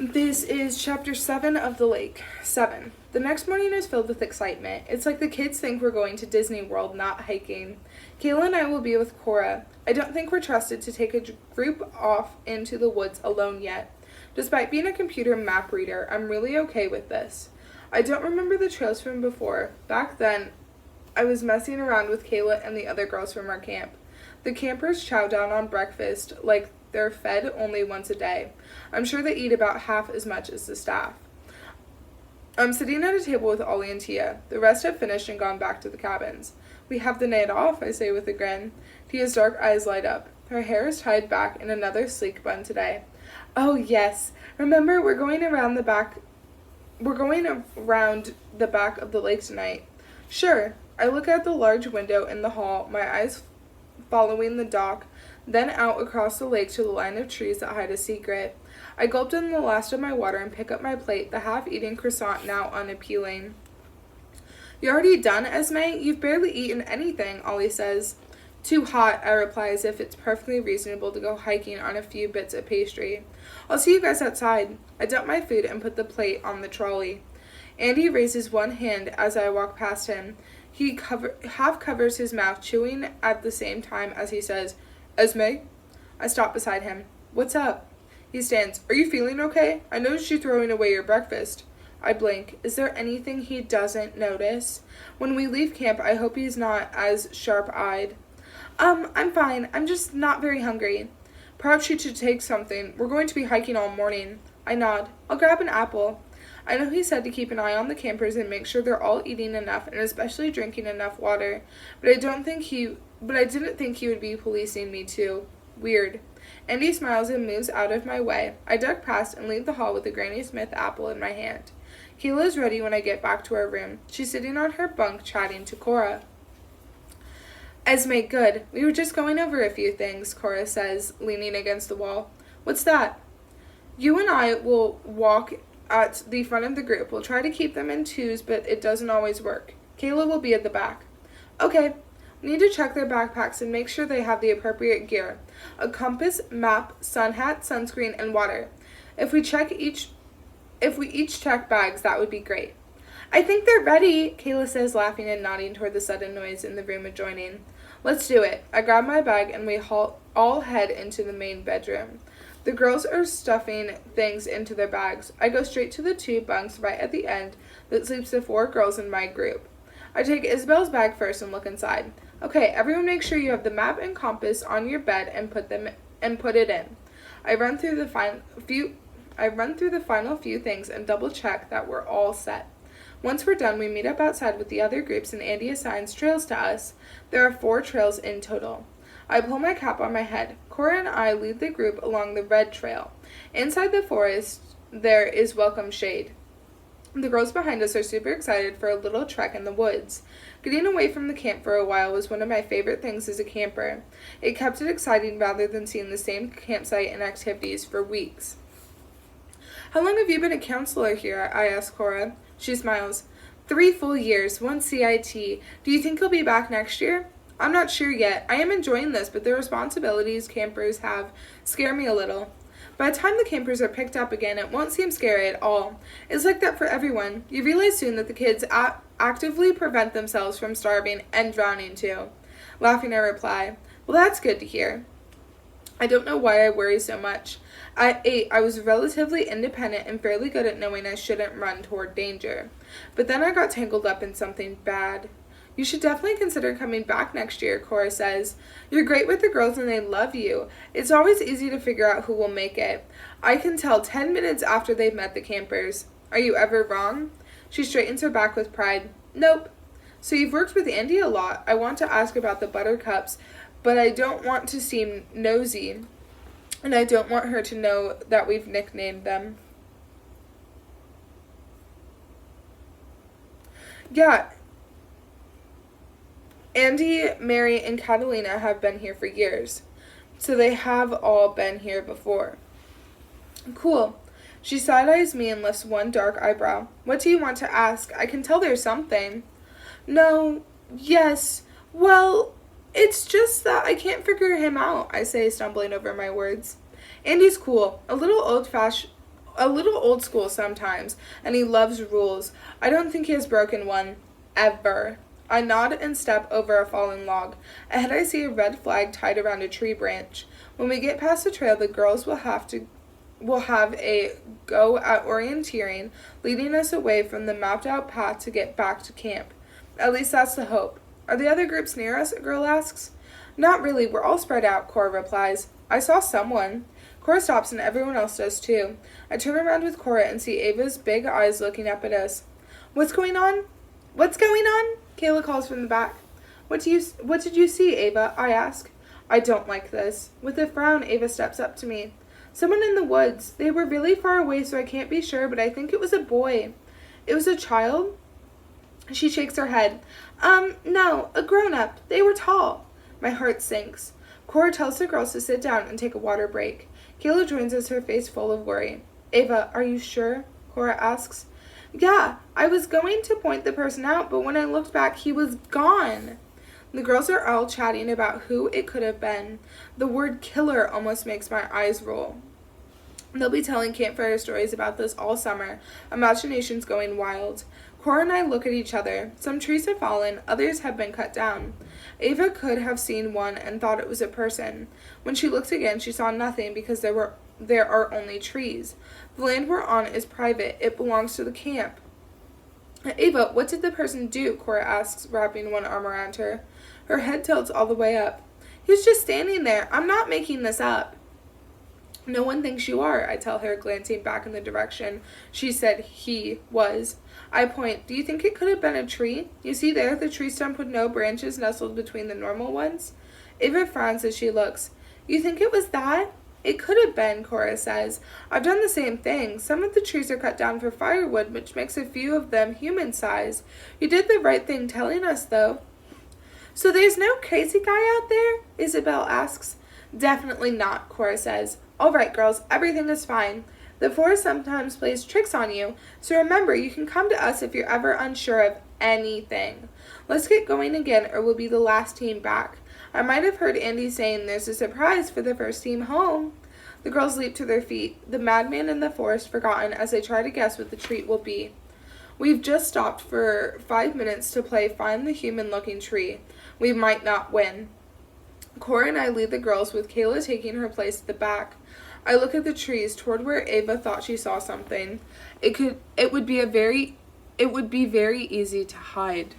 This is chapter 7 of The Lake. 7. The next morning is filled with excitement. It's like the kids think we're going to Disney World, not hiking. Kayla and I will be with Cora. I don't think we're trusted to take a group off into the woods alone yet. Despite being a computer map reader, I'm really okay with this. I don't remember the trails from before. Back then, I was messing around with Kayla and the other girls from our camp. The campers chow down on breakfast like they're fed only once a day. I'm sure they eat about half as much as the staff. I'm sitting at a table with Ollie and Tia. The rest have finished and gone back to the cabins. We have the night off, I say with a grin. Tia's dark eyes light up. Her hair is tied back in another sleek bun today. Oh, yes. Remember, we're going around the back of the lake tonight. Sure. I look out the large window in the hall, my eyes following the dock, then out across the lake to the line of trees that hide a secret. I gulp in the last of my water and pick up my plate, the half-eaten croissant now unappealing. You already done, Esme? You've barely eaten anything, Ollie says. Too hot, I reply as if it's perfectly reasonable to go hiking on a few bits of pastry. I'll see you guys outside. I dump my food and put the plate on the trolley. Andy raises one hand as I walk past him. He half covers his mouth, chewing at the same time as he says, Esme? I stop beside him. What's up? He stands. Are you feeling okay? I noticed you throwing away your breakfast. I blink. Is there anything he doesn't notice? When we leave camp, I hope he's not as sharp-eyed. I'm fine. I'm just not very hungry. Perhaps you should take something. We're going to be hiking all morning. I nod. I'll grab an apple. I know he said to keep an eye on the campers and make sure they're all eating enough and especially drinking enough water, but I didn't think he would be policing me too. Weird. Andy smiles and moves out of my way. I duck past and leave the hall with the Granny Smith apple in my hand. Kayla is ready when I get back to our room. She's sitting on her bunk chatting to Cora. Esme, good. We were just going over a few things, Cora says, leaning against the wall. What's that? You and I will walk at the front of the group. We'll try to keep them in twos, but it doesn't always work. Kayla will be at the back. Okay. We need to check their backpacks and make sure they have the appropriate gear. A compass, map, sun hat, sunscreen, and water. If we each check bags, that would be great. I think they're ready, Kayla says, laughing and nodding toward the sudden noise in the room adjoining. Let's do it. I grab my bag and we all head into the main bedroom. The girls are stuffing things into their bags. I go straight to the two bunks right at the end that sleeps the 4 girls in my group. I take Isabel's bag first and look inside. Okay, everyone make sure you have the map and compass on your bed and put it in. I run through the final few things and double check that we're all set. Once we're done, we meet up outside with the other groups and Andy assigns trails to us. There are 4 trails in total. I pull my cap on my head. Cora and I lead the group along the red trail. Inside the forest, there is welcome shade. The girls behind us are super excited for a little trek in the woods. Getting away from the camp for a while was one of my favorite things as a camper. It kept it exciting rather than seeing the same campsite and activities for weeks. How long have you been a counselor here? I ask Cora. She smiles. 3 full years, 1 CIT. Do you think he'll be back next year? I'm not sure yet. I am enjoying this, but the responsibilities campers have scare me a little. By the time the campers are picked up again, it won't seem scary at all. It's like that for everyone. You realize soon that the kids actively prevent themselves from starving and drowning too. Laughing, I reply, well, that's good to hear. I don't know why I worry so much. At 8, I was relatively independent and fairly good at knowing I shouldn't run toward danger. But then I got tangled up in something bad. You should definitely consider coming back next year, Cora says. You're great with the girls and they love you. It's always easy to figure out who will make it. I can tell 10 minutes after they've met the campers. Are you ever wrong? She straightens her back with pride. Nope. So you've worked with Andy a lot. I want to ask about the buttercups, but I don't want to seem nosy. And I don't want her to know that we've nicknamed them. Yeah. Andy, Mary, and Catalina have been here for years, so they have all been here before. Cool. She side-eyes me and lifts one dark eyebrow. What do you want to ask? I can tell there's something. No, yes, well, it's just that I can't figure him out, I say, stumbling over my words. Andy's cool, a little a little old school sometimes, and he loves rules. I don't think he has broken one. Ever. I nod and step over a fallen log. Ahead I see a red flag tied around a tree branch. When we get past the trail, the girls will have a go at orienteering, leading us away from the mapped out path to get back to camp. At least that's the hope. Are the other groups near us? A girl asks. Not really, we're all spread out, Cora replies. I saw someone. Cora stops and everyone else does too. I turn around with Cora and see Ava's big eyes looking up at us. What's going on? What's going on? Kayla calls from the back. What did you see, Ava? I ask. I don't like this. With a frown, Ava steps up to me. Someone in the woods. They were really far away, so I can't be sure, but I think it was a boy. It was a child? She shakes her head. No, a grown-up. They were tall. My heart sinks. Cora tells the girls to sit down and take a water break. Kayla joins us, her face full of worry. Ava, are you sure? Cora asks. Yeah, I was going to point the person out, but when I looked back, he was gone. The girls are all chatting about who it could have been. The word killer almost makes my eyes roll. They'll be telling campfire stories about this all summer. Imagination's going wild. Cora and I look at each other. Some trees have fallen, others have been cut down. Ava could have seen one and thought it was a person. When she looked again, she saw nothing because there are only trees. The land we're on is private. It belongs to the camp. Ava, what did the person do? Cora asks, wrapping one arm around her. Her head tilts all the way up. He was just standing there. I'm not making this up. No one thinks you are, I tell her, glancing back in the direction she said he was. I point. Do you think it could have been a tree? You see there, the tree stump with no branches nestled between the normal ones? Ava frowns as she looks. You think it was that? It could have been, Cora says. I've done the same thing. Some of the trees are cut down for firewood, which makes a few of them human size. You did the right thing telling us, though. So there's no crazy guy out there? Isabel asks. Definitely not, Cora says. All right, girls, everything is fine. The forest sometimes plays tricks on you, so remember you can come to us if you're ever unsure of anything. Let's get going again or we'll be the last team back. I might have heard Andy saying there's a surprise for the first team home. The girls leap to their feet, the madman in the forest forgotten as they try to guess what the treat will be. We've just stopped for 5 minutes to play Find the Human-Looking Tree. We might not win. Cora and I lead the girls with Kayla taking her place at the back. I look at the trees toward where Ava thought she saw something. It would be very easy to hide.